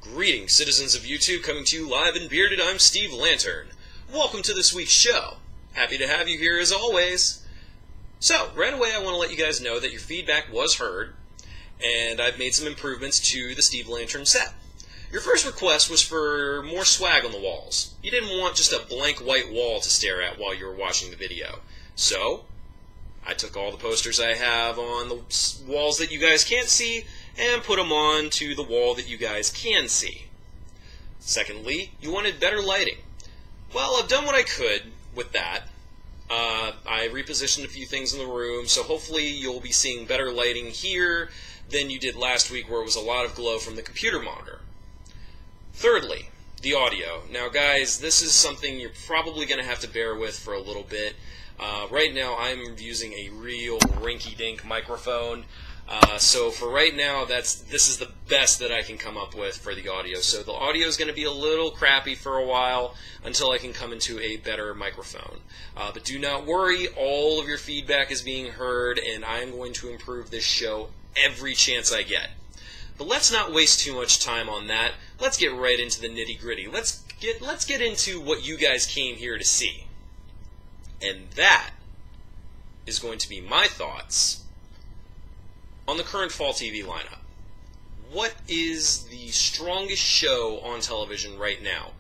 Greetings, citizens of YouTube, coming to you live and bearded. I'm SteveLantern. Welcome to this week's show. Happy to have you here as always. So, right away I want to let you guys know that your feedback was heard, and I've made some improvements to the SteveLantern set. Your first request was for more swag on the walls. You didn't want just a blank white wall to stare at while you were watching the video. So, I took all the posters I have on the walls that you guys can't see and put them on to the wall that you guys can see. Secondly, you wanted better lighting. Well, I've done what I could with that. I repositioned a few things in the room, so hopefully you'll be seeing better lighting here than you did last week where it was a lot of glow from the computer monitor. Thirdly, the audio. Now guys, this is something you're probably going to have to bear with for a little bit. Right now I'm using a real rinky-dink microphone. So for right now, this is the best that I can come up with for the audio. So the audio is going to be a little crappy for a while until I can come into a better microphone. But do not worry, all of your feedback is being heard, and I am going to improve this show every chance I get. But let's not waste too much time on that. Let's get right into the nitty-gritty. Let's get into what you guys came here to see. And that is going to be my thoughts on the current fall TV lineup. What is the strongest show on television right now?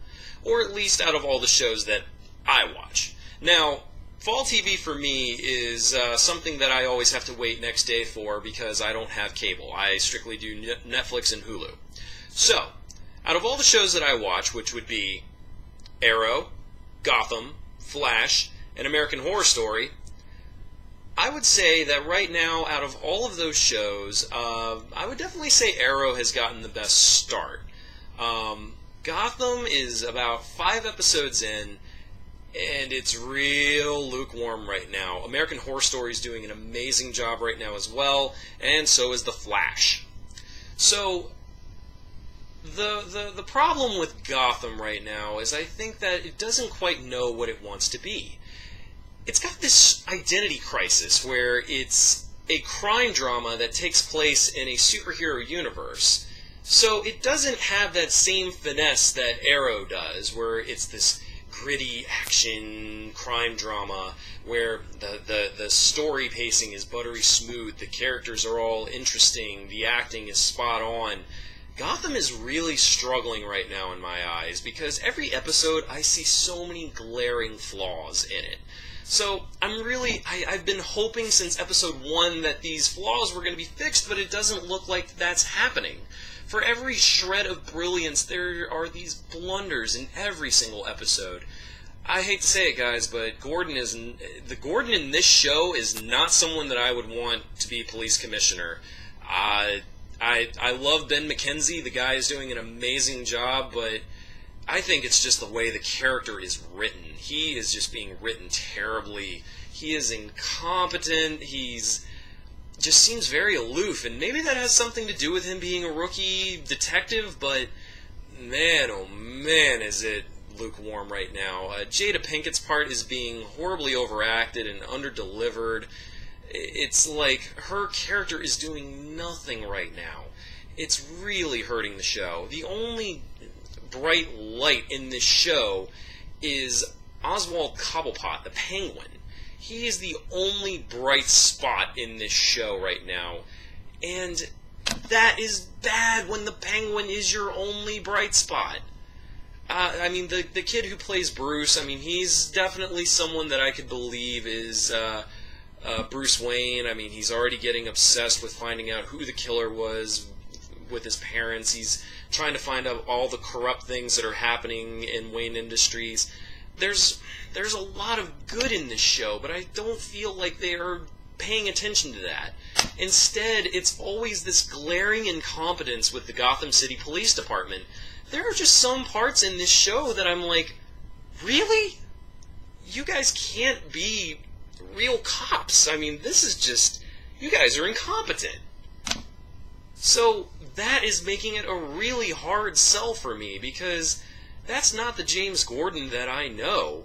Or at least out of all the shows that I watch. Now, fall TV for me is something that I always have to wait next day for because I don't have cable. I strictly do Netflix and Hulu. So, out of all the shows that I watch, which would be Arrow, Gotham, Flash, and American Horror Story, I would say that right now, out of all of those shows, I would definitely say Arrow has gotten the best start. Gotham is about 5 episodes in, and it's real lukewarm right now. American Horror Story is doing an amazing job right now as well, and so is The Flash. So, the problem with Gotham right now is I think that it doesn't quite know what it wants to be. It's got this identity crisis where it's a crime drama that takes place in a superhero universe. So it doesn't have that same finesse that Arrow does, where it's this gritty action crime drama where the story pacing is buttery smooth, the characters are all interesting, the acting is spot on. Gotham is really struggling right now in my eyes because every episode I see so many glaring flaws in it. So I've been hoping since episode 1 that these flaws were going to be fixed, but it doesn't look like that's happening. For every shred of brilliance, there are these blunders in every single episode. I hate to say it, guys, but Gordon in this show is not someone that I would want to be police commissioner. I love Ben McKenzie. The guy is doing an amazing job, but I think it's just the way the character is written. He is just being written terribly. He is incompetent. He's just seems very aloof, and maybe that has something to do with him being a rookie detective, but man, oh man, is it lukewarm right now. Jada Pinkett's part is being horribly overacted and underdelivered. It's like her character is doing nothing right now. It's really hurting the show. The only bright light in this show is Oswald Cobblepot, the Penguin. He is the only bright spot in this show right now, and that is bad when the Penguin is your only bright spot. I mean, the kid who plays Bruce, I mean, he's definitely someone that I could believe is Bruce Wayne. I mean, he's already getting obsessed with finding out who the killer was with his parents. He's trying to find out all the corrupt things that are happening in Wayne Industries. There's a lot of good in this show, but I don't feel like they are paying attention to that. Instead, it's always this glaring incompetence with the Gotham City Police Department. There are just some parts in this show that I'm like, really? You guys can't be real cops. I mean, this is just, you guys are incompetent. So that is making it a really hard sell for me, because that's not the James Gordon that I know.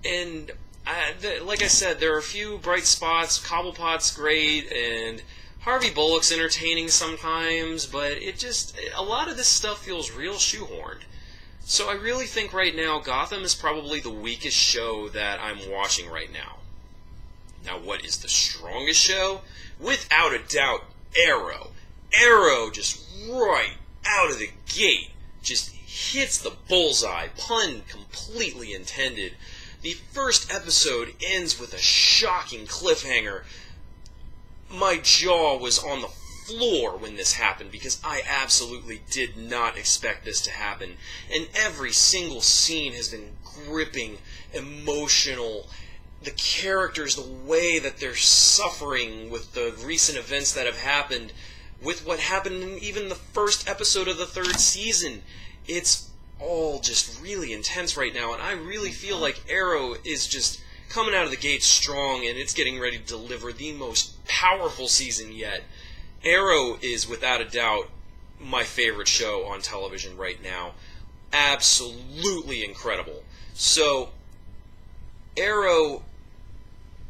And like I said, there are a few bright spots. Cobblepot's great, and Harvey Bullock's entertaining sometimes, but a lot of this stuff feels real shoehorned. So I really think right now Gotham is probably the weakest show that I'm watching right now. Now, what is the strongest show? Without a doubt, Arrow. Arrow just right out of the gate just hits the bullseye, pun completely intended. The first episode ends with a shocking cliffhanger. My jaw was on the floor when this happened because I absolutely did not expect this to happen. And every single scene has been gripping, emotional. The characters, the way that they're suffering with the recent events that have happened, with what happened in even the first episode of the third season. It's all just really intense right now, and I really feel like Arrow is just coming out of the gate strong, and it's getting ready to deliver the most powerful season yet. Arrow is, without a doubt, my favorite show on television right now. Absolutely incredible. So, Arrow,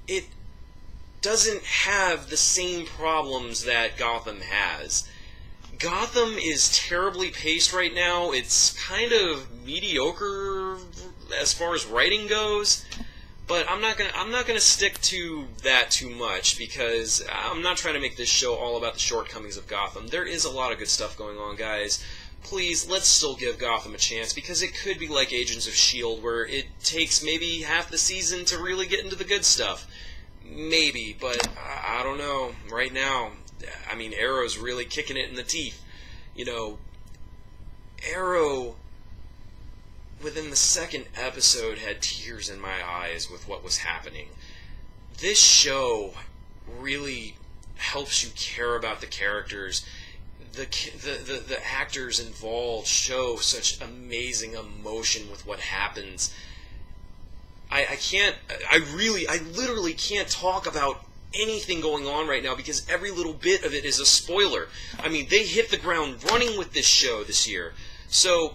it doesn't have the same problems that Gotham has. Gotham is terribly paced right now. It's kind of mediocre as far as writing goes, but I'm not gonna stick to that too much because I'm not trying to make this show all about the shortcomings of Gotham. There is a lot of good stuff going on, guys. Please, let's still give Gotham a chance because it could be like Agents of S.H.I.E.L.D. where it takes maybe half the season to really get into the good stuff. Maybe, but I don't know. Right now, I mean, Arrow's really kicking it in the teeth. You know, Arrow, within the second episode, had tears in my eyes with what was happening. This show really helps you care about the characters. The actors involved show such amazing emotion with what happens. I literally can't talk about anything going on right now because every little bit of it is a spoiler. I mean, they hit the ground running with this show this year. So,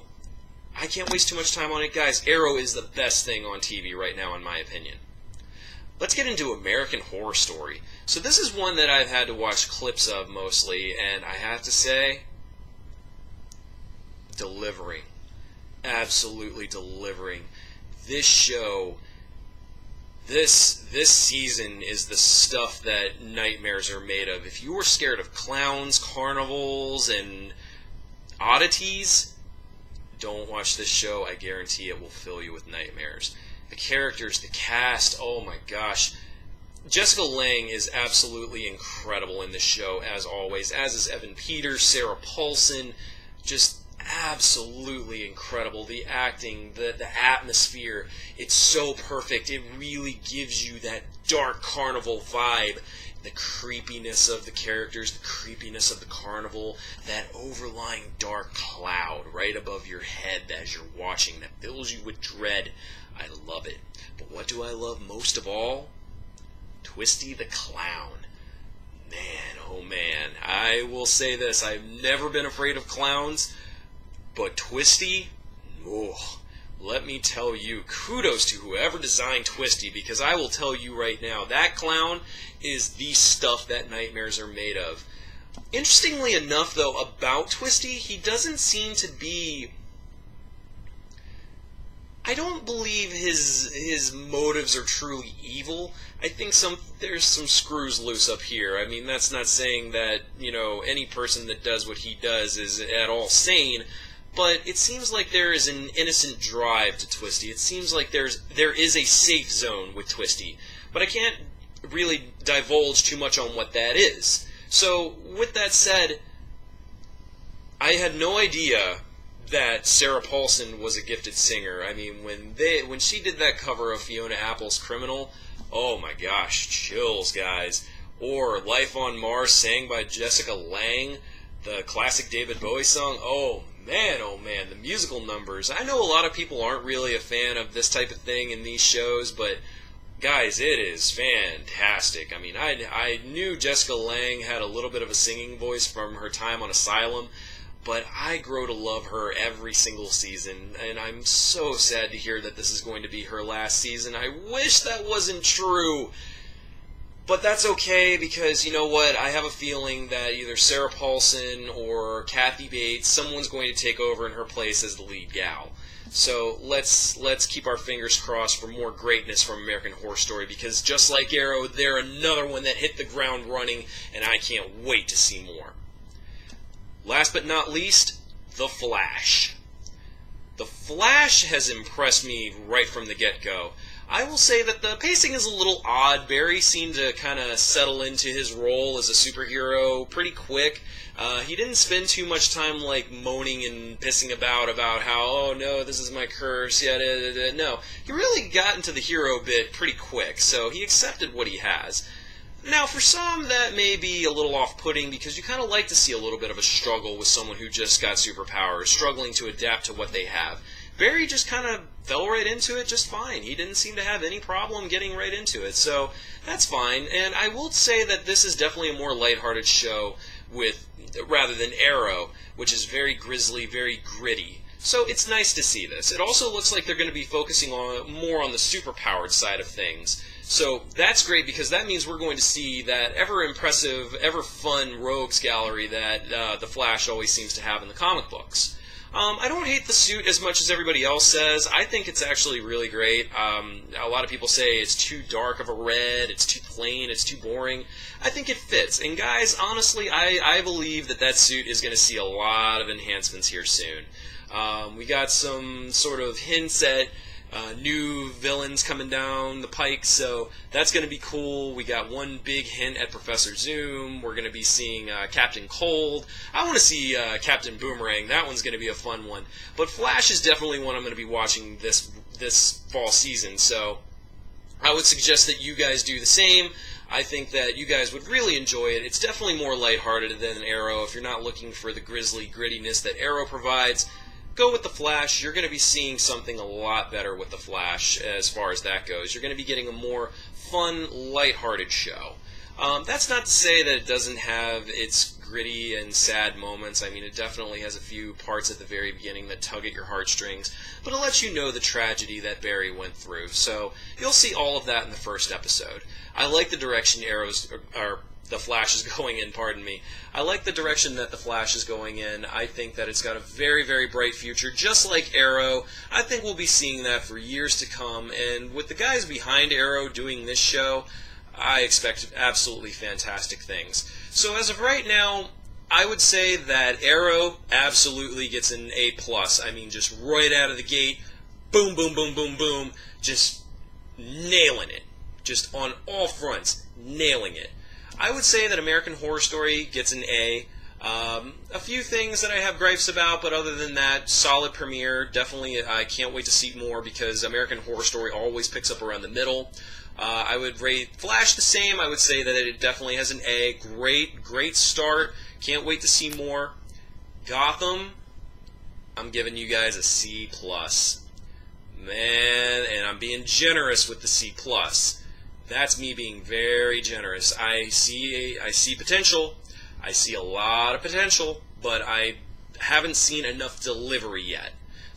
I can't waste too much time on it, guys. Arrow is the best thing on TV right now, in my opinion. Let's get into American Horror Story. So this is one that I've had to watch clips of mostly, and I have to say, delivering. Absolutely delivering. This show, this season is the stuff that nightmares are made of. If you are scared of clowns, carnivals, and oddities, don't watch this show. I guarantee it will fill you with nightmares. The characters, the cast, oh my gosh. Jessica Lange is absolutely incredible in this show, as always, as is Evan Peters, Sarah Paulson, just absolutely incredible. The acting, the atmosphere, it's so perfect. It really gives you that dark carnival vibe. The creepiness of the characters, the creepiness of the carnival, that overlying dark cloud right above your head as you're watching that fills you with dread. I love it. But what do I love most of all? Twisty the Clown. Man, oh man. I will say this, I've never been afraid of clowns, but Twisty, oh, let me tell you, kudos to whoever designed Twisty, because I will tell you right now, that clown is the stuff that nightmares are made of. Interestingly enough, though, about Twisty, he doesn't seem to be... I don't believe his motives are truly evil. I think there's some screws loose up here. I mean, that's not saying that, you know, any person that does what he does is at all sane, but it seems like there is an innocent drive to Twisty. It seems like there is a safe zone with Twisty, but I can't really divulge too much on what that is. So, with that said, I had no idea that Sarah Paulson was a gifted singer. I mean, when she did that cover of Fiona Apple's Criminal, oh my gosh, chills, guys. Or Life on Mars sang by Jessica Lange, the classic David Bowie song. Oh man, the musical numbers. I know a lot of people aren't really a fan of this type of thing in these shows, but guys, it is fantastic. I mean, I knew Jessica Lange had a little bit of a singing voice from her time on Asylum, but I grow to love her every single season, and I'm so sad to hear that this is going to be her last season. I wish that wasn't true, But that's okay because, you know what, I have a feeling that either Sarah Paulson or Kathy Bates, someone's going to take over in her place as the lead gal. So let's keep our fingers crossed for more greatness from American Horror Story, because just like Arrow, they're another one that hit the ground running, and I can't wait to see more. Last but not least, The Flash. The Flash has impressed me right from the get-go. I will say that the pacing is a little odd. Barry seemed to kind of settle into his role as a superhero pretty quick. He didn't spend too much time like moaning and pissing about how, oh no, this is my curse, no. He really got into the hero bit pretty quick, so he accepted what he has. Now, for some, that may be a little off-putting because you kind of like to see a little bit of a struggle with someone who just got superpowers, struggling to adapt to what they have. Barry just kind of fell right into it just fine. He didn't seem to have any problem getting right into it, so that's fine. And I will say that this is definitely a more lighthearted show rather than Arrow, which is very grisly, very gritty. So it's nice to see this. It also looks like they're going to be focusing more on the superpowered side of things. So that's great because that means we're going to see that ever-impressive, ever-fun rogues gallery that The Flash always seems to have in the comic books. I don't hate the suit as much as everybody else says. I think it's actually really great. A lot of people say it's too dark of a red, it's too plain, it's too boring. I think it fits. And guys, honestly, I believe that suit is going to see a lot of enhancements here soon. We got some sort of hints at new villains coming down the pike, so that's going to be cool. We got one big hint at Professor Zoom. We're going to be seeing Captain Cold. I want to see Captain Boomerang. That one's going to be a fun one. But Flash is definitely one I'm going to be watching this fall season, so I would suggest that you guys do the same. I think that you guys would really enjoy it. It's definitely more lighthearted than Arrow. If you're not looking for the grisly grittiness that Arrow provides, go with The Flash. You're going to be seeing something a lot better with The Flash as far as that goes. You're going to be getting a more fun, lighthearted show. That's not to say that it doesn't have its gritty and sad moments. I mean, it definitely has a few parts at the very beginning that tug at your heartstrings, but it lets you know the tragedy that Barry went through. So you'll see all of that in the first episode. I like the direction The Flash is going in, pardon me. I like the direction that The Flash is going in. I think that it's got a very, very bright future, just like Arrow. I think we'll be seeing that for years to come, and with the guys behind Arrow doing this show, I expect absolutely fantastic things. So as of right now, I would say that Arrow absolutely gets an A+. I mean, just right out of the gate, boom, boom, boom, boom, boom, just nailing it. Just on all fronts, nailing it. I would say that American Horror Story gets an A. A few things that I have gripes about, but other than that, solid premiere. Definitely, I can't wait to see more because American Horror Story always picks up around the middle. I would rate Flash the same. I would say that it definitely has an A. Great start. Can't wait to see more. Gotham, I'm giving you guys a C+. Man, and I'm being generous with the C+. That's me being very generous. I see potential. I see a lot of potential, but I haven't seen enough delivery yet.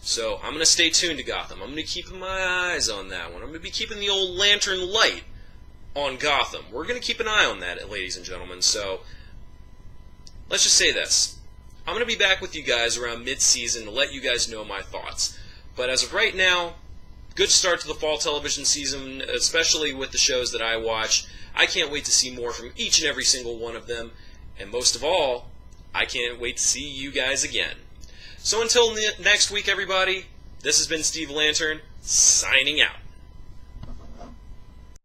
So I'm going to stay tuned to Gotham. I'm going to keep my eyes on that one. I'm going to be keeping the old lantern light on Gotham. We're going to keep an eye on that, ladies and gentlemen. So let's just say this. I'm going to be back with you guys around mid-season to let you guys know my thoughts. But as of right now, good start to the fall television season, especially with the shows that I watch. I can't wait to see more from each and every single one of them. And most of all, I can't wait to see you guys again. So until next week, everybody, this has been SteveLantern, signing out.